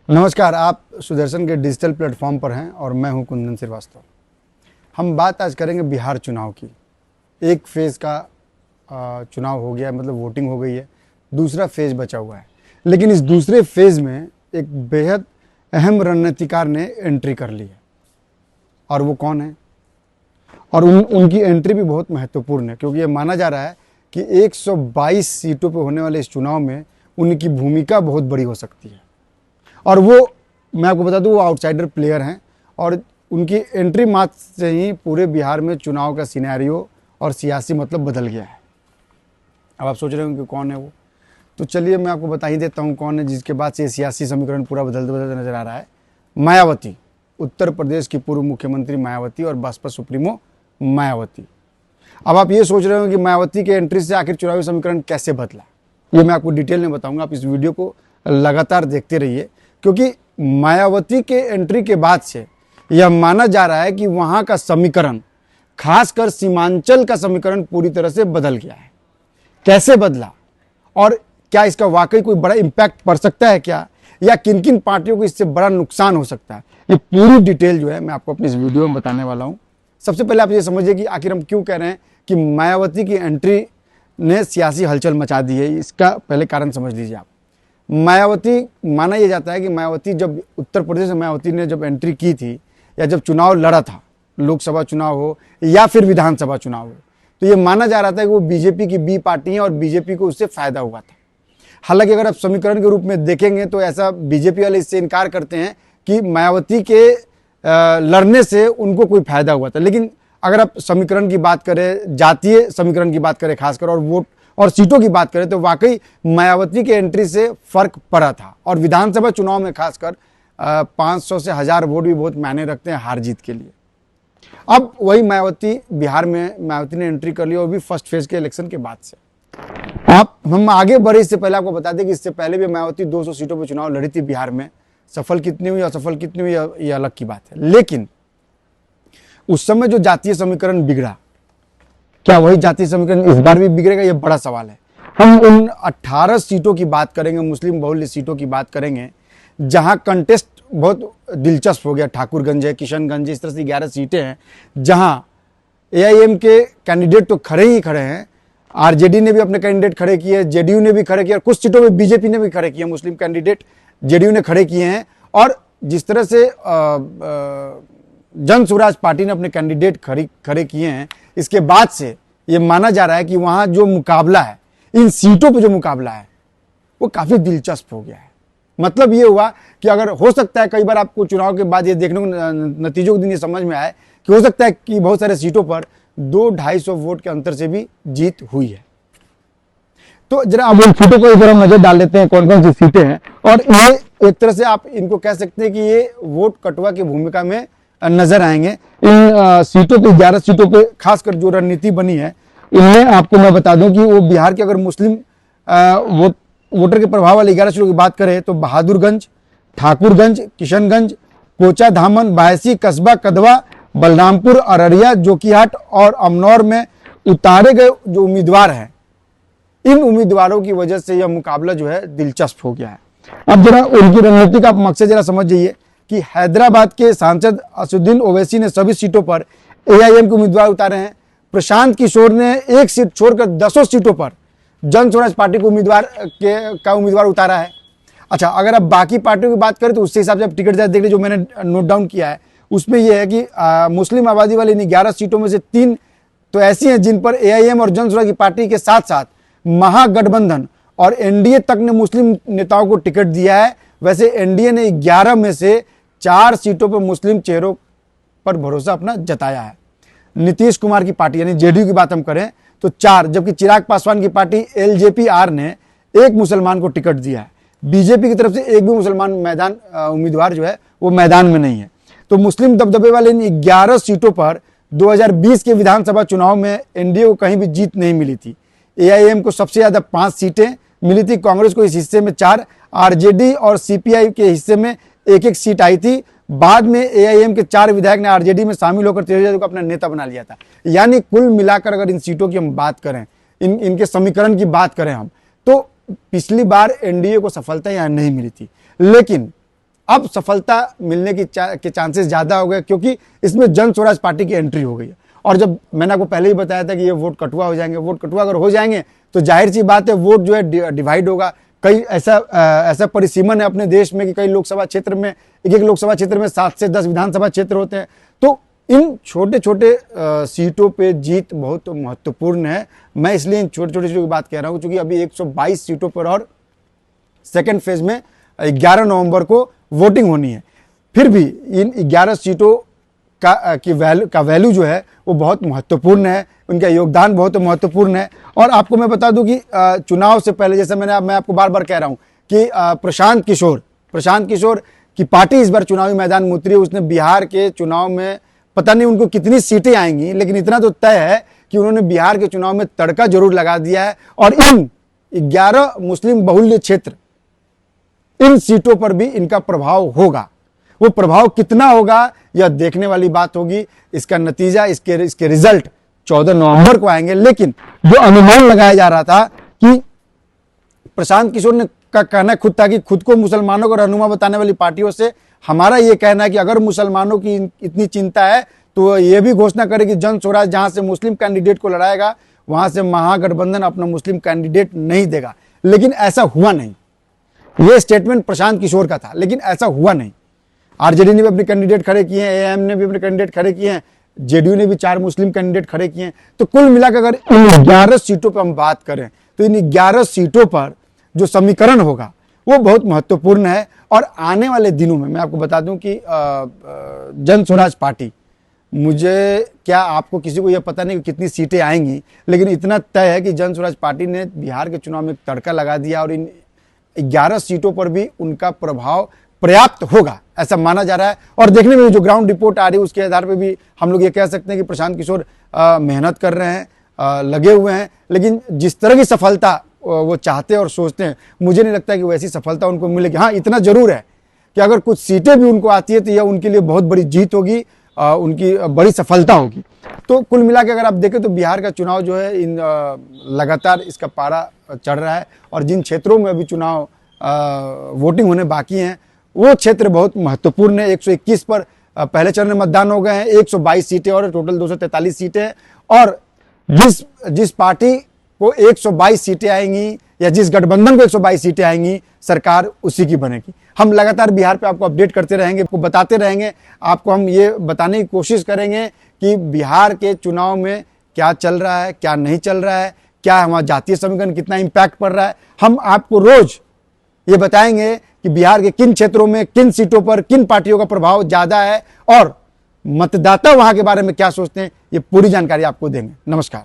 नमस्कार, आप सुदर्शन के डिजिटल प्लेटफॉर्म पर हैं और मैं हूं कुंदन श्रीवास्तव। हम बात आज करेंगे बिहार चुनाव की। एक फेज़ का चुनाव हो गया, मतलब वोटिंग हो गई है, दूसरा फेज़ बचा हुआ है। लेकिन इस दूसरे फेज़ में एक बेहद अहम रणनीतिकार ने एंट्री कर ली है, और वो कौन है? और उनकी एंट्री भी बहुत महत्वपूर्ण है, क्योंकि ये माना जा रहा है कि 122 सीटों पर होने वाले इस चुनाव में उनकी भूमिका बहुत बड़ी हो सकती है। और वो, मैं आपको बता दूं, वो आउटसाइडर प्लेयर हैं और उनकी एंट्री मात्र से ही पूरे बिहार में चुनाव का सिनेरियो और सियासी मतलब बदल गया है। अब आप सोच रहे होंगे कि कौन है वो, तो चलिए मैं आपको बता ही देता हूँ कौन है, जिसके बाद से ये सियासी समीकरण पूरा बदलते बदलते नजर आ रहा है। मायावती, उत्तर प्रदेश की पूर्व मुख्यमंत्री मायावती और बसपा सुप्रीमो मायावती। अब आप ये सोच रहे हो कि मायावती के एंट्री से आखिर चुनावी समीकरण कैसे बदला, ये मैं आपको डिटेल में बताऊंगा। आप इस वीडियो को लगातार देखते रहिए, क्योंकि मायावती के एंट्री के बाद से यह माना जा रहा है कि वहां का समीकरण, खासकर सीमांचल का समीकरण पूरी तरह से बदल गया है। कैसे बदला और क्या इसका वाकई कोई बड़ा इंपैक्ट पड़ सकता है क्या, या किन किन पार्टियों को इससे बड़ा नुकसान हो सकता है, ये पूरी डिटेल जो है मैं आपको अपनी इस वीडियो में बताने वाला हूं। सबसे पहले आप ये समझिए कि आखिर हम क्यों कह रहे हैं कि मायावती की एंट्री ने सियासी हलचल मचा दी है। इसका पहले कारण समझ लीजिए आप। मायावती, माना यह जाता है कि मायावती जब उत्तर प्रदेश में मायावती ने जब एंट्री की थी, या जब चुनाव लड़ा था, लोकसभा चुनाव हो या फिर विधानसभा चुनाव हो, तो ये माना जा रहा था कि वो बीजेपी की बी पार्टी है और बीजेपी को उससे फायदा हुआ था। हालांकि अगर आप समीकरण के रूप में देखेंगे तो ऐसा बीजेपी वाले इससे इनकार करते हैं कि मायावती के लड़ने से उनको कोई फायदा हुआ था। लेकिन अगर आप समीकरण की बात करें, जातीय समीकरण की बात करें खासकर, और वोट और सीटों की बात करें, तो वाकई मायावती के एंट्री से फर्क पड़ा था। और विधानसभा चुनाव में खासकर 500 से 1000 वोट भी बहुत मायने रखते हैं हार जीत के लिए। अब वही मायावती, बिहार में मायावती ने एंट्री कर ली, और भी फर्स्ट फेज के इलेक्शन के बाद से। हम आगे बढ़े इससे पहले आपको बता दें कि इससे पहले भी मायावती 200 सीटों पर चुनाव लड़ी थी बिहार में। सफल कितनी हुई, असफल कितनी हुई, ये अलग की बात है। लेकिन उस समय जो जातीय समीकरण बिगड़ा, क्या वही जातीय समीकरण इस बार भी बिगड़ेगा, ये बड़ा सवाल है। हम उन 18 सीटों की बात करेंगे, मुस्लिम बहुल्य सीटों की बात करेंगे, जहां कंटेस्ट बहुत दिलचस्प हो गया। ठाकुरगंज है, किशनगंज, इस तरह से 11 सीटें हैं जहां एआईएम के कैंडिडेट तो खड़े ही खड़े हैं, आरजेडी ने भी अपने कैंडिडेट खड़े किए, जेडीयू ने भी खड़े किए, और कुछ सीटों में बीजेपी ने भी खड़े किए, मुस्लिम कैंडिडेट जेडीयू ने खड़े किए हैं। और जिस तरह से जन स्वराज पार्टी ने अपने कैंडिडेट खड़े किए हैं, इसके बाद से ये माना जा रहा है कि वहां जो मुकाबला है, इन सीटों पे जो मुकाबला है, वो काफी दिलचस्प हो गया है। मतलब ये हुआ कि अगर हो सकता है, कई बार आपको चुनाव के बाद ये देखने को, नतीजों के दिन ये समझ में आए कि हो सकता है कि बहुत सारे सीटों पर 200-250 वोट के अंतर से भी जीत हुई है। तो जरा अब उन सीटों को इधर हम नजर डाल लेते हैं, कौन कौन सी सीटें हैं। और ये एक तरह से आप इनको कह सकते हैं कि ये वोट कटवा की भूमिका में नजर आएंगे। इन सीटों पे, 11 सीटों पे खासकर जो रणनीति बनी है, इनमें आपको मैं बता दूं कि वो बिहार के, अगर मुस्लिम वोटर के प्रभाव वाले 11 सीटों की बात करें तो बहादुरगंज, ठाकुरगंज, किशनगंज, कोचा धामन, बायसी, कस्बा, कदवा, बलरामपुर, अररिया, जोकीहाट और अमनौर में उतारे गए जो उम्मीदवार हैं, इन उम्मीदवारों की वजह से यह मुकाबला जो है दिलचस्प हो गया है। अब जरा उनकी रणनीति का मकसद जरा समझ जाइए कि हैदराबाद के सांसद असदुद्दीन ओवैसी ने सभी सीटों पर एआईएम के उम्मीदवार उतारे हैं। प्रशांत किशोर ने एक सीट छोड़कर 10 सीटों पर जन स्वराज पार्टी को उम्मीदवार उतारा है। अच्छा, अगर आप बाकी पार्टियों की बात करें तो उसके हिसाब से आप टिकट देख लीजिए, जो मैंने नोट डाउन किया है उसमें यह है कि मुस्लिम आबादी वाली इन 11 सीटों में से 3 तो ऐसी हैं जिन पर एआईएम और जन स्वराज की पार्टी के साथ साथ महागठबंधन और एनडीए तक ने मुस्लिम नेताओं को टिकट दिया है। वैसे एनडीए ने 11 में से 4 सीटों पर मुस्लिम चेहरों पर भरोसा अपना जताया है। नीतीश कुमार की पार्टी यानी जेडीयू की बात हम करें तो 4, जबकि चिराग पासवान की पार्टी एलजेपी-आर ने 1 मुसलमान को टिकट दिया है। बीजेपी की तरफ से एक भी मुसलमान उम्मीदवार जो है वो मैदान में नहीं है। तो मुस्लिम दबदबे वाले इन 11 सीटों पर 2020 के विधानसभा चुनाव में एनडीए को कहीं भी जीत नहीं मिली थी। एआईएम को सबसे ज्यादा 5 सीटें मिली थी, कांग्रेस को इस हिस्से में 4, आरजेडी और सीपीआई के हिस्से में 1-1 सीट आई थी। बाद में एआईएम के 4 विधायक ने आरजेडी में शामिल होकर तेजस्वी को अपना नेता बना लिया था। यानी कुल मिलाकर अगर इन सीटों की हम बात करें, इनके समीकरण की बात करें हम, तो पिछली बार एनडीए को सफलता यहाँ नहीं मिली थी। लेकिन अब सफलता मिलने के चांसेस ज़्यादा हो गए, क्योंकि इसमें जन स्वराज पार्टी की एंट्री हो गई है। और जब मैंने आपको पहले ही बताया था कि ये वोट कटुआ हो जाएंगे, वोट कटुआ अगर हो जाएंगे तो जाहिर सी बात है वोट जो है डिवाइड होगा। कई ऐसा परिसीमन है अपने देश में कि कई लोकसभा क्षेत्र में, एक लोकसभा क्षेत्र में 7 से 10 विधानसभा क्षेत्र होते हैं। तो इन छोटे छोटे सीटों पे जीत बहुत महत्वपूर्ण है। मैं इसलिए इन छोटे छोटे चीज़ों की बात कह रहा हूँ, क्योंकि अभी 122 सीटों पर और सेकेंड फेज में 11 नवंबर को वोटिंग होनी है। फिर भी इन 11 सीटों का वैल्यू जो है वो बहुत महत्वपूर्ण है, उनका योगदान बहुत महत्वपूर्ण है। और आपको मैं बता दूं कि चुनाव से पहले, जैसे मैं आपको बार बार कह रहा हूं कि प्रशांत किशोर की पार्टी इस बार चुनावी मैदान में उतरी है। उसने बिहार के चुनाव में पता नहीं उनको कितनी सीटें आएंगी, लेकिन इतना तो तय है कि उन्होंने बिहार के चुनाव में तड़का जरूर लगा दिया है। और इन 11 मुस्लिम बहुल्य क्षेत्र, इन सीटों पर भी इनका प्रभाव होगा। वो प्रभाव कितना होगा यह देखने वाली बात होगी। इसका नतीजा, इसके रिजल्ट 14 नवंबर को आएंगे। लेकिन जो अनुमान लगाया जा रहा था कि प्रशांत किशोर ने का कहना खुद था कि खुद को मुसलमानों को रहनुमा बताने वाली पार्टियों से हमारा ये कहना है कि अगर मुसलमानों की इतनी चिंता है तो ये भी घोषणा करे कि जन स्वराज जहां से मुस्लिम कैंडिडेट को लड़ाएगा वहां से महागठबंधन अपना मुस्लिम कैंडिडेट नहीं देगा। लेकिन ऐसा हुआ नहीं। ये स्टेटमेंट प्रशांत किशोर का था, लेकिन ऐसा हुआ नहीं। आरजेडी ने भी अपने कैंडिडेट खड़े किए हैं, एएम ने भी अपने कैंडिडेट खड़े किए हैं, जेडीयू ने भी 4 मुस्लिम कैंडिडेट खड़े किए हैं। तो कुल मिलाकर अगर इन 11 सीटों पर हम बात करें तो इन 11 सीटों पर जो समीकरण होगा वो बहुत महत्वपूर्ण है। और आने वाले दिनों में मैं आपको बता दूं कि जन स्वराज पार्टी, मुझे क्या आपको किसी को यह पता नहीं कि कितनी सीटें आएंगी, लेकिन इतना तय है कि जन स्वराज पार्टी ने बिहार के चुनाव में तड़का लगा दिया और इन 11 सीटों पर भी उनका प्रभाव पर्याप्त होगा, ऐसा माना जा रहा है। और देखने में जो ग्राउंड रिपोर्ट आ रही है उसके आधार पर भी हम लोग ये कह सकते हैं कि प्रशांत किशोर मेहनत कर रहे हैं, लगे हुए हैं। लेकिन जिस तरह की सफलता वो चाहते हैं और सोचते हैं, मुझे नहीं लगता कि वैसी सफलता उनको मिलेगी। हाँ, इतना जरूर है कि अगर कुछ सीटें भी उनको आती है तो यह उनके लिए बहुत बड़ी जीत होगी, उनकी बड़ी सफलता होगी। तो कुल मिला के अगर आप देखें तो बिहार का चुनाव जो है इन लगातार इसका पारा चढ़ रहा है। और जिन क्षेत्रों में अभी चुनाव वोटिंग होने बाकी हैं वो क्षेत्र बहुत महत्वपूर्ण है। 121 पर पहले चरण में मतदान हो गए हैं, 122 सीटें और टोटल 243 सीटें। और जिस पार्टी को 122 सीटें आएंगी या जिस गठबंधन को 122 सीटें आएंगी, सरकार उसी की बनेगी। हम लगातार बिहार पे आपको अपडेट करते रहेंगे, आपको बताते रहेंगे। आपको हम ये बताने की कोशिश करेंगे कि बिहार के चुनाव में क्या चल रहा है, क्या नहीं चल रहा है, क्या हमारा जातीय समीकरण कितना इम्पैक्ट पड़ रहा है। हम आपको रोज ये बताएंगे कि बिहार के किन क्षेत्रों में, किन सीटों पर, किन पार्टियों का प्रभाव ज़्यादा है और मतदाता वहां के बारे में क्या सोचते हैं, ये पूरी जानकारी आपको देंगे। नमस्कार।